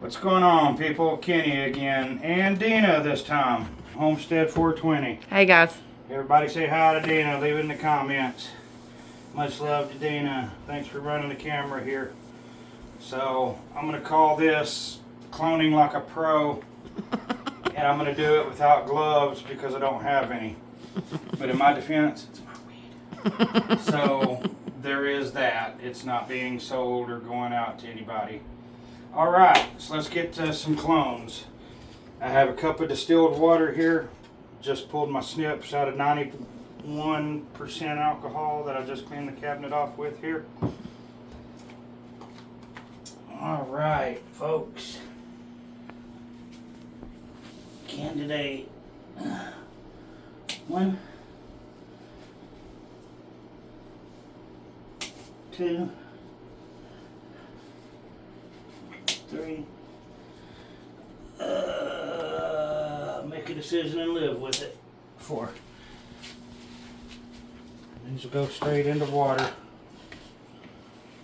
What's going on, people? Kenny again, and Dina this time. Homestead 420. Hey guys. Everybody say hi to Dina. Leave it in the comments. Much love to Dina. Thanks for running the camera here. So I'm gonna call this cloning like a pro, and I'm gonna do it without gloves because I don't have any. But in my defense, it's my weed. So there is that. It's not being sold or going out to anybody. Alright, so let's get to some clones. I have a cup of distilled water here. Just pulled my snips out of 91% alcohol that I just cleaned the cabinet off with here. Alright, folks. Candidate 1, 2, 3. Make a decision and live with it. 4. These will go straight into water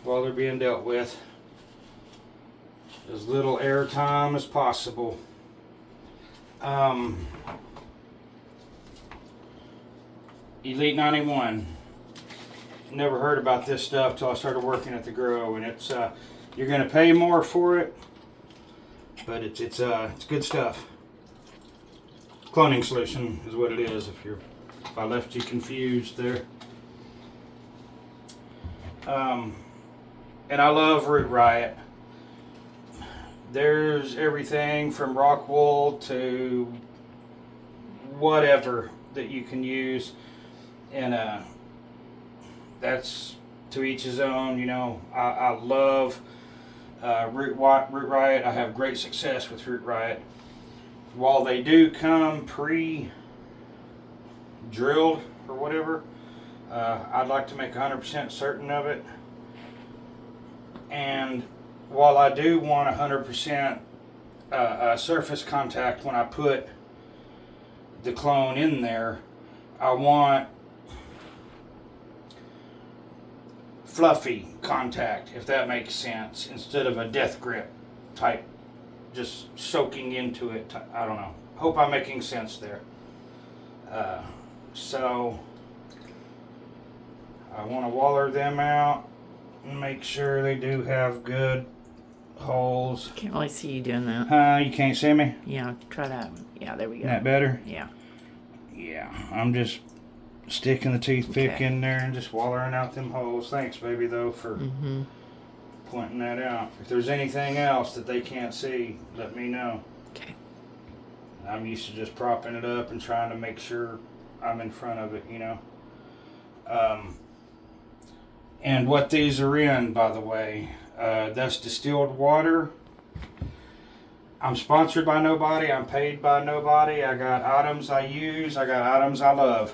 while they're being dealt with. As little air time as possible. Elite 91. Never heard about this stuff till I started working at the grow, and it's you're gonna pay more for it, but it's good stuff. Cloning solution is what it is. If I left you confused there. And I love Root Riot. There's everything from rock wool to whatever that you can use, and that's to each his own. You know, I love Root Riot. I have great success with Root Riot. While they do come pre-drilled or whatever, I'd like to make 100% certain of it. And while I do want 100% surface contact when I put the clone in there, I want fluffy contact, if that makes sense, instead of a death grip type, just soaking into it. I don't know. Hope I'm making sense there. So I want to waller them out and make sure they do have good holes. Can't really see you doing that. You can't see me? Yeah, try that. Yeah, there we go. That better? Yeah. Yeah, I'm just sticking the toothpick in there and just wallering out them holes. Thanks, baby, though, for pointing that out. If there's anything else that they can't see, let me know. Okay. I'm used to just propping it up and trying to make sure I'm in front of it, you know. And what these are in, by the way, that's distilled water. I'm sponsored by nobody. I'm paid by nobody. I got items I use. I got items I love.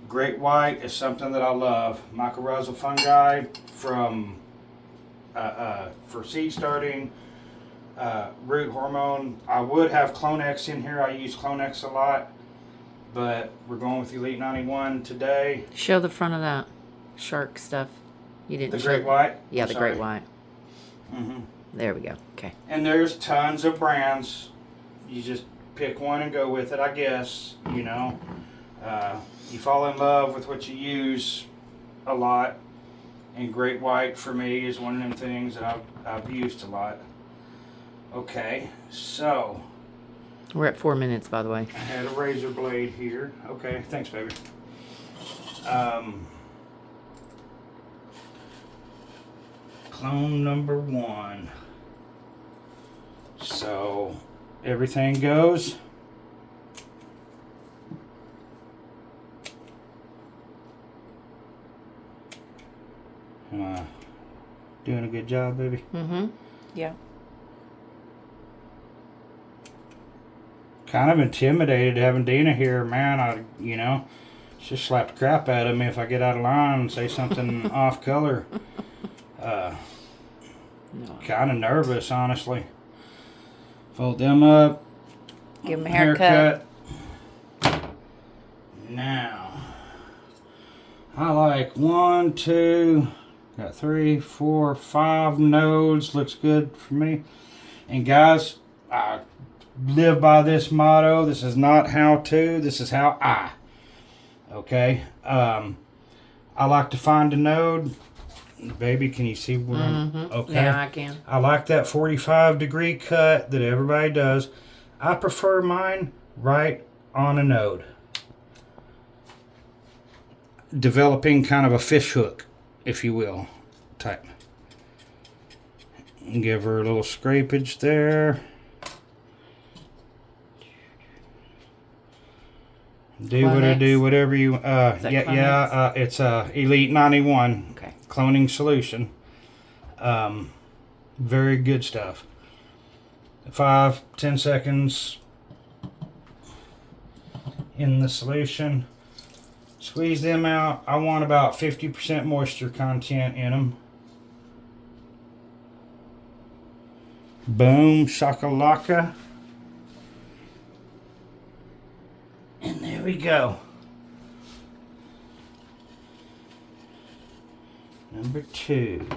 Great White is something that I love. Mycorrhizal fungi from for seed starting. Root hormone. I would have Clonex in here. I use Clonex a lot, but we're going with Elite 91 today. Show the front of that shark stuff. You didn't. The Great White. Yeah, the Great White. Mm-hmm. There we go. Okay. And there's tons of brands. You just pick one and go with it, I guess. You know, you fall in love with what you use a lot. And Great White for me is one of them things that I've used a lot. Okay, so We're at 4 minutes, by the way. I had a razor blade here. Okay, thanks, baby. Clone number 1. So everything goes. Am I doing a good job, baby? Yeah. Kind of intimidated having Dina here, man. You know, just slap the crap out of me if I get out of line and say something off color. No. Kind of nervous, honestly. Fold them up. Give him a haircut. Now, I like 1, 2, got 3, 4, 5 nodes. Looks good for me. And guys, I live by this motto. This is not how to, this is how I. Okay? I like to find a node. Baby, can you see where I'm? Okay. Yeah, I can. I like that 45-degree cut that everybody does. I prefer mine right on a node. Developing kind of a fish hook, if you will, type. Give her a little scrapage there. Do what I do, whatever you. It's Elite 91. Okay. Cloning solution. Very good stuff. 5-10 seconds in the solution. Squeeze them out. I want about 50% moisture content in them. Boom, shakalaka. And there we go. Number 2.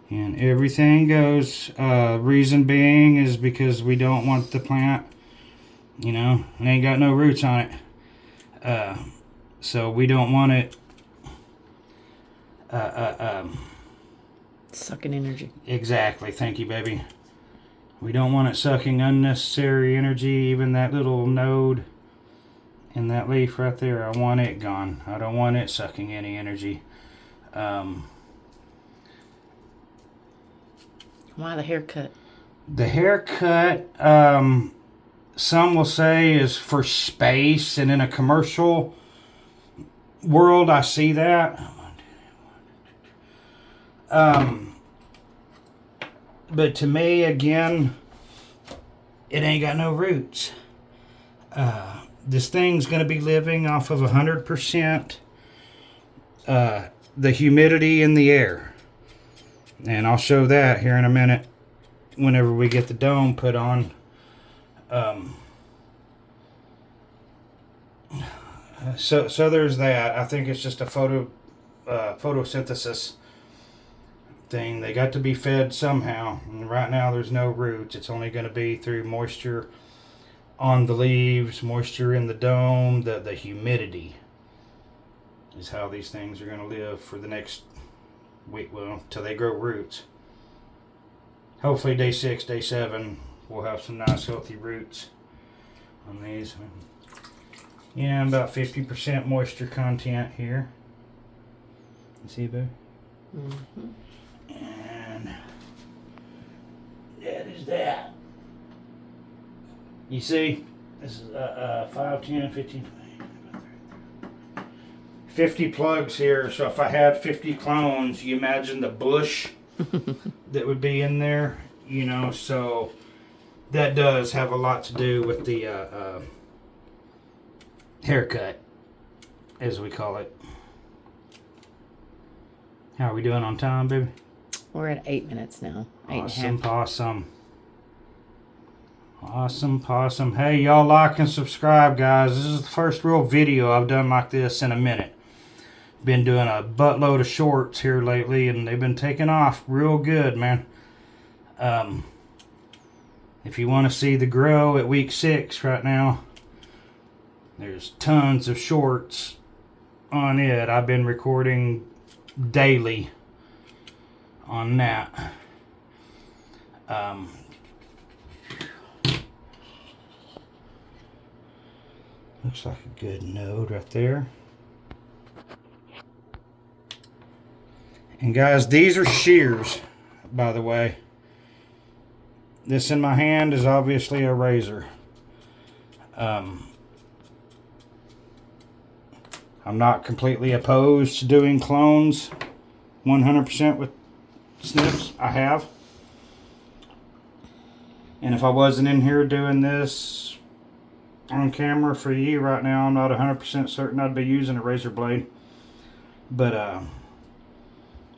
And everything goes. Reason being is because we don't want the plant, you know, it ain't got no roots on it. So we don't want it sucking energy. Exactly. Thank you, baby. We don't want it sucking unnecessary energy. Even that little node in that leaf right there, I want it gone. I don't want it sucking any energy. Why the haircut? The haircut, some will say is for space, and in a commercial world, I see that. But to me, again, it ain't got no roots. This thing's going to be living off of 100% the humidity in the air. And I'll show that here in a minute whenever we get the dome put on. So there's that. I think it's just a photosynthesis thing. They got to be fed somehow. And right now there's no roots. It's only going to be through moisture on the leaves, moisture in the dome, the humidity is how these things are going to live for the next week, well, till they grow roots. Hopefully day 6, day 7, we'll have some nice healthy roots on these. Yeah, about 50% moisture content here. You see, babe? And that is that. You see, this is 5, 10, 15, 20, 50 plugs here. So if I had 50 clones, you imagine the bush that would be in there, you know. So that does have a lot to do with the haircut, as we call it. How are we doing on time, baby? We're at 8 minutes now. 8 Awesome, and a half. Awesome. Hey, y'all like and subscribe, guys. This is the first real video I've done like this in a minute. Been doing a buttload of shorts here lately, and they've been taking off real good, man. If you want to see the grow at week 6 right now, there's tons of shorts on it. I've been recording daily on that. Looks like a good node right there. And guys, these are shears, by the way. This in my hand is obviously a razor. I'm not completely opposed to doing clones 100% with snips. I have. And if I wasn't in here doing this on camera for you right now, I'm not 100% certain I'd be using a razor blade. But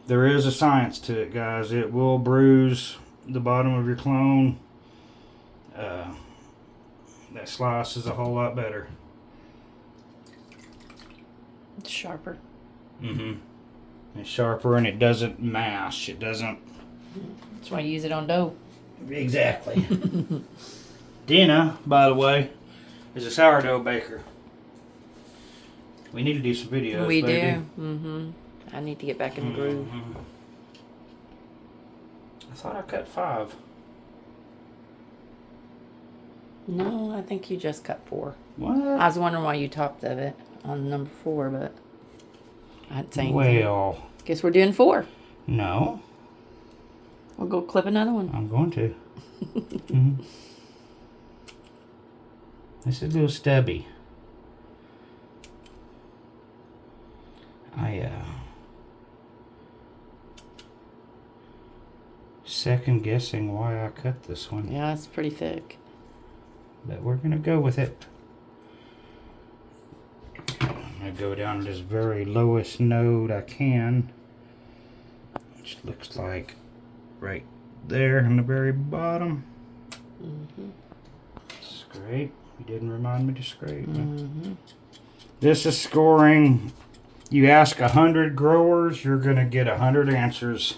there is a science to it, guys. It will bruise the bottom of your clone. That slice is a whole lot better. It's sharper. It's sharper, and it doesn't mash. It doesn't That's why you use it on dough. Exactly. Dina, by the way, is a sourdough baker. We need to do some videos, We baby. do. Mm-hmm. I need to get back in the groove. I thought I cut 5. No, I think you just cut 4. What? I was wondering why you topped of it on number 4, but I hadn't seen anything. Well, Guess we're doing 4. no. We'll go clip another one. I'm going to. This is a little stubby. Second guessing why I cut this one. Yeah, it's pretty thick. But we're gonna go with it. I'm gonna go down to this very lowest node I can, which looks like right there in the very bottom. Scrape. You didn't remind me to scrape. This is scoring. You ask 100 growers, you're gonna get 100 answers.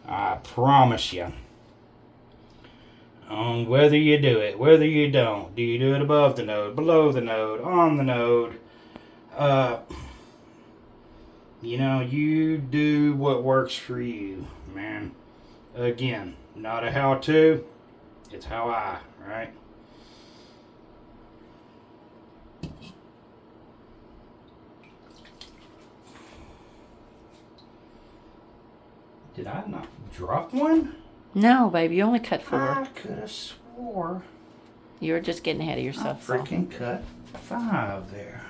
I promise you. On whether you do it, whether you don't. Do you do it above the node, below the node, on the node? You know, you do what works for you, man. Again, not a how-to, it's how I, right? Did I not drop one? No, baby, you only cut 4. I could have swore You were just getting ahead of I yourself. freaking cut 5 there.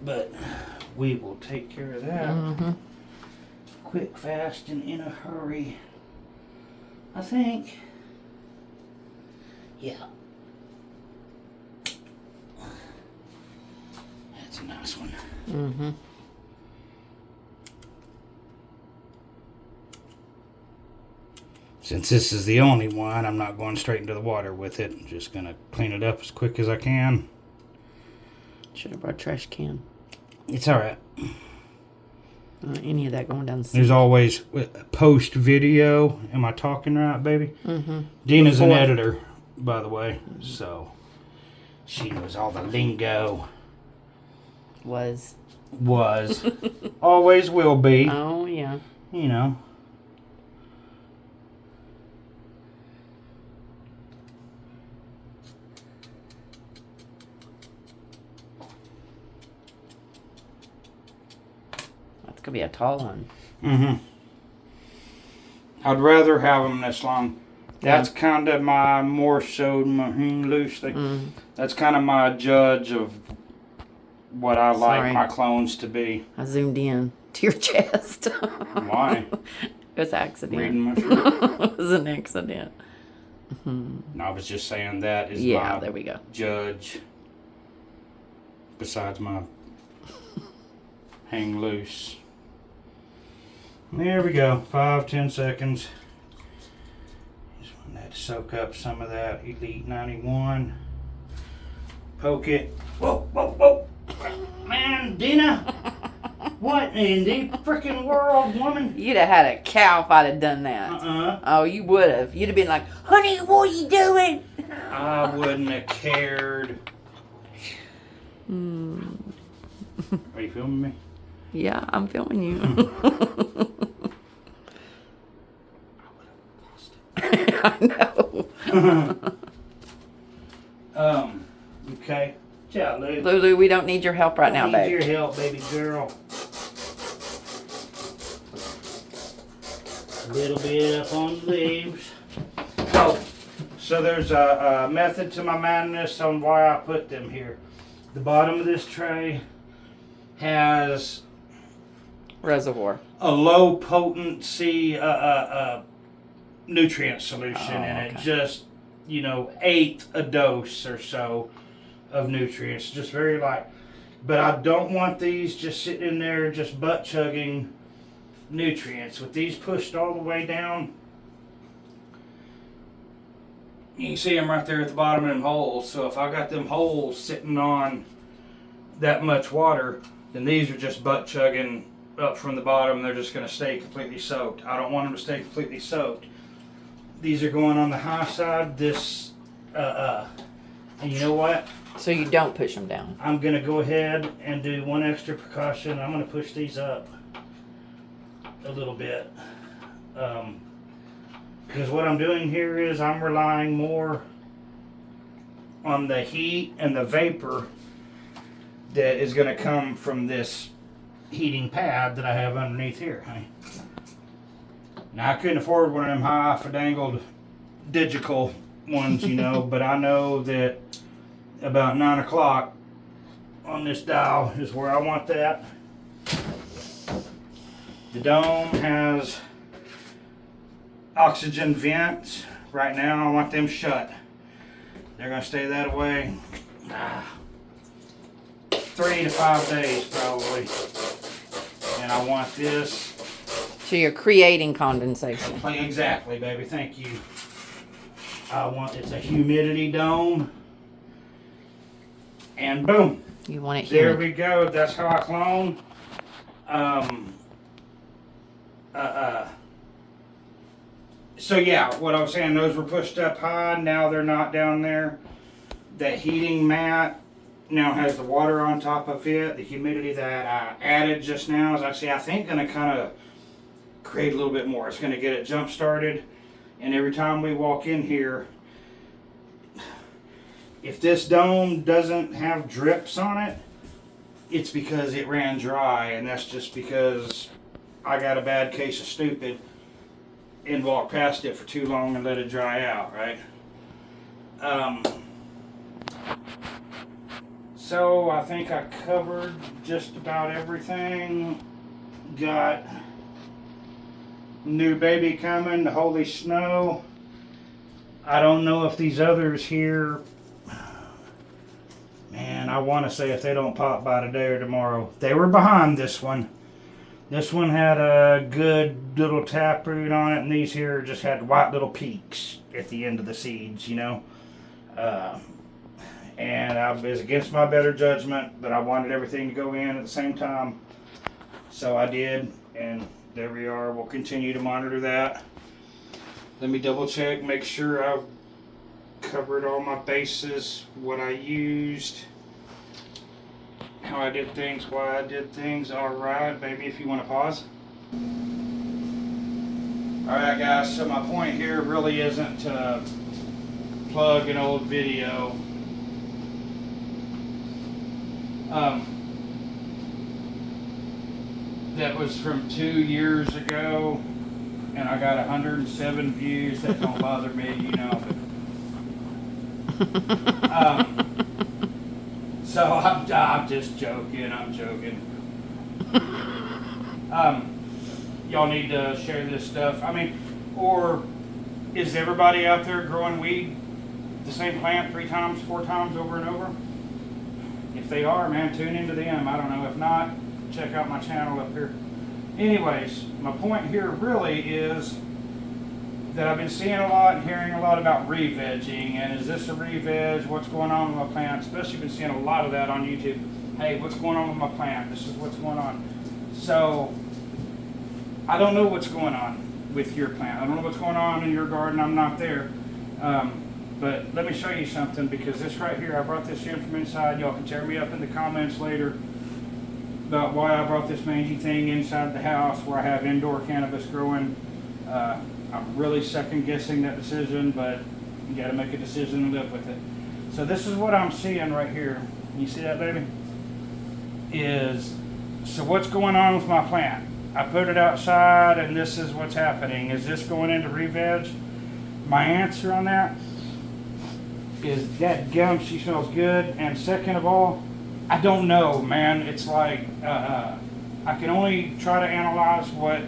But we will take care of that. Quick, fast, and in a hurry. I think. Yeah. That's a nice one. Since this is the only one, I'm not going straight into the water with it. I'm just going to clean it up as quick as I can. Should have brought a trash can. It's alright. Any of that going down the sink. There's always post video. Am I talking right, baby? Dina's an editor, by the way. So she knows all the lingo. Was. Always will be. Oh, yeah. You know. That's going to be a tall one. I'd rather have them this long. That's kind of my more so my loose thing. That's kind of my judge of what I like my clones to be. I zoomed in to your chest. Why? It was an accident. Reading my shirt? It was an accident. No, I was just saying that is Yeah, my there we go. judge. Besides my hang loose. There we go. 5-10 seconds. Just want that to soak up some of that Elite 91. Poke it. Whoa, whoa, whoa. Man, Dina. What in the freaking world, woman? You'd have had a cow if I'd have done that. Oh, you would have. You'd have been like, honey, what are you doing? I wouldn't have cared. Are you filming me? Yeah, I'm filming you. I know. Okay. Ciao, Lou. Lulu, we don't need your help right now, Need babe. your help, baby girl. A little bit up on the leaves. Oh, so there's a method to my madness on why I put them here. The bottom of this tray has Reservoir. a low potency nutrient solution in it. Just, you know, 1/8 a dose or so of nutrients. Just very light. But I don't want these just sitting in there just butt chugging nutrients. With these pushed all the way down, you can see them right there at the bottom of them holes. So if I got them holes sitting on that much water, then these are just butt chugging up from the bottom. They're just going to stay completely soaked. I don't want them to stay completely soaked. These are going on the high side. And you know what? So you don't push them down. I'm going to go ahead and do one extra precaution. I'm going to push these up a little bit. Because what I'm doing here is I'm relying more on the heat and the vapor that is going to come from this heating pad that I have underneath here, honey. Now, I couldn't afford one of them high-fadangled digital ones, you know, but I know that about 9 o'clock on this dial is where I want that. The dome has oxygen vents. Right now, I want them shut. They're going to stay that way 3 to 5 days probably. And I want this. So you're creating condensation. Exactly, baby. Thank you. It's a humidity dome. And boom. You want it humid. There humid. we go. That's how I clone. So yeah, what I was saying, those were pushed up high. Now they're not down there. That heating mat now has the water on top of it. The humidity that I added just now is actually, I think, going to kind of create a little bit more. It's going to get it jump started. And every time we walk in here, if this dome doesn't have drips on it, it's because it ran dry, and that's just because I got a bad case of stupid and walked past it for too long and let it dry out, right? So I think I covered just about everything. Got new baby coming, the holy snow. I don't know if these others here, man, I want to say if they don't pop by today or tomorrow. They were behind this one. This one had a good little taproot on it, and these here just had white little peaks at the end of the seeds, you know. And I was against my better judgment, but I wanted everything to go in at the same time. So I did, and there we are. We'll continue to monitor that. Let me double check, make sure I've covered all my bases, what I used, how I did things, why I did things. Alright, baby, if you want to pause. Alright guys, so my point here really isn't to plug an old video. That was from 2 years ago, and I got 107 views. That don't bother me, you know. But, so I'm just joking. I'm joking. Y'all need to share this stuff. I mean, or is everybody out there growing weed, the same plant 3 times, 4 times over and over? If they are, man, tune into them. I don't know. If not, check out my channel up here. Anyways, my point here really is that I've been seeing a lot and hearing a lot about revegging, and is this a reveg? What's going on with my plant? Especially been seeing a lot of that on YouTube. Hey, what's going on with my plant? This is what's going on. So I don't know what's going on with your plant. I don't know what's going on in your garden. I'm not there. But let me show you something, because this right here, I brought this in from inside. Y'all can tear me up in the comments later about why I brought this mangy thing inside the house where I have indoor cannabis growing. I'm really second guessing that decision, but you got to make a decision and live with it. So this is what I'm seeing right here. You see that, baby? So what's going on with my plant? I put it outside, and this is what's happening. Is this going into reveg? My answer on that is that gum, she smells good. And second of all, I don't know, man. It's like I can only try to analyze what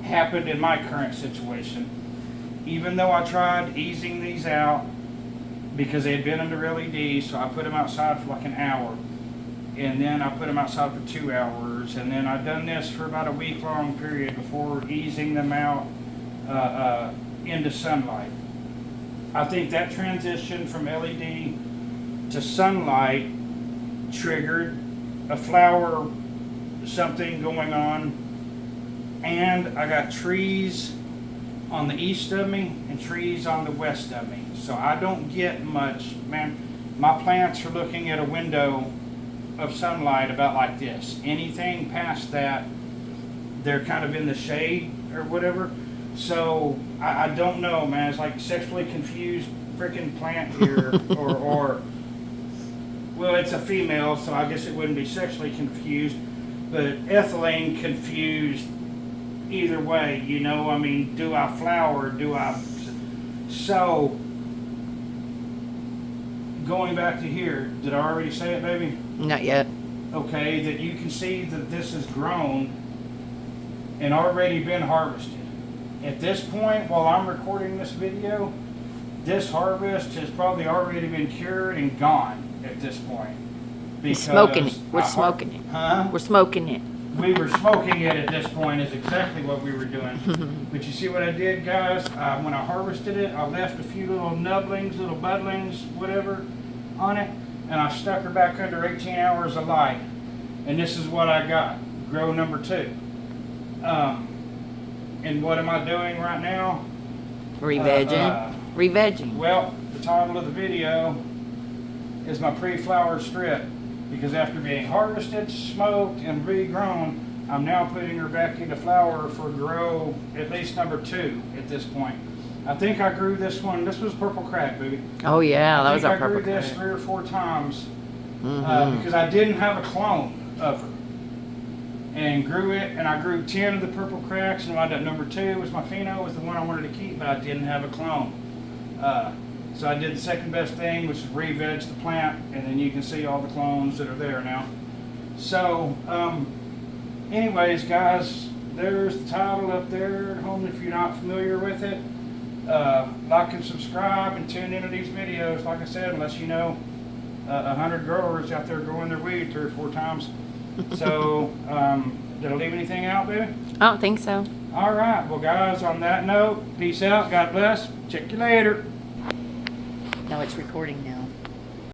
happened in my current situation. Even though I tried easing these out because they had been under LED, so I put them outside for like an hour, and then I put them outside for 2 hours, and then I've done this for about a week-long period before easing them out into sunlight. I think that transition from LED to sunlight triggered a flower something going on, and I got trees on the east of me and trees on the west of me. So I don't get much, man. My plants are looking at a window of sunlight about like this. Anything past that, they're kind of in the shade or whatever. So I don't know, man. It's like sexually confused freaking plant here, or well, it's a female, so I guess it wouldn't be sexually confused, but ethylene confused either way, you know. I mean, do I flower? Do I? So going back to here, did I already say it, baby? Not yet. Okay, that you can see that this is grown and already been harvested. At this point, while I'm recording this video, this harvest has probably already been cured and gone at this point. He's smoking it. We're smoking it. Huh? We're smoking it. We were smoking it at this point is exactly what we were doing. But you see what I did, guys? When I harvested it, I left a few little nubblings, little budlings, whatever, on it, and I stuck her back under 18 hours of light. And this is what I got, grow number 2. And what am I doing right now? Revegging. Revegging. Well, the title of the video is my pre-flower strip, because after being harvested, smoked, and regrown, I'm now putting her back into flower for grow at least number 2 at this point. I think I grew this one. This was purple crack, baby. Oh yeah, that was our I purple grew this crack. 3 or 4 times because I didn't have a clone of her, and grew it. And I grew 10 of the purple cracks, and that number 2 was my pheno, was the one I wanted to keep, but I didn't have a clone. So I did the second best thing, which is reveg the plant, and then you can see all the clones that are there now. So, anyways, guys, there's the title up there at home if you're not familiar with it. Like and subscribe and tune into these videos, like I said, unless you know 100 growers out there growing their weed 3 or 4 times. So, did I leave anything out, baby? I don't think so. All right, well, guys, on that note, peace out, God bless, check you later. No, it's recording now.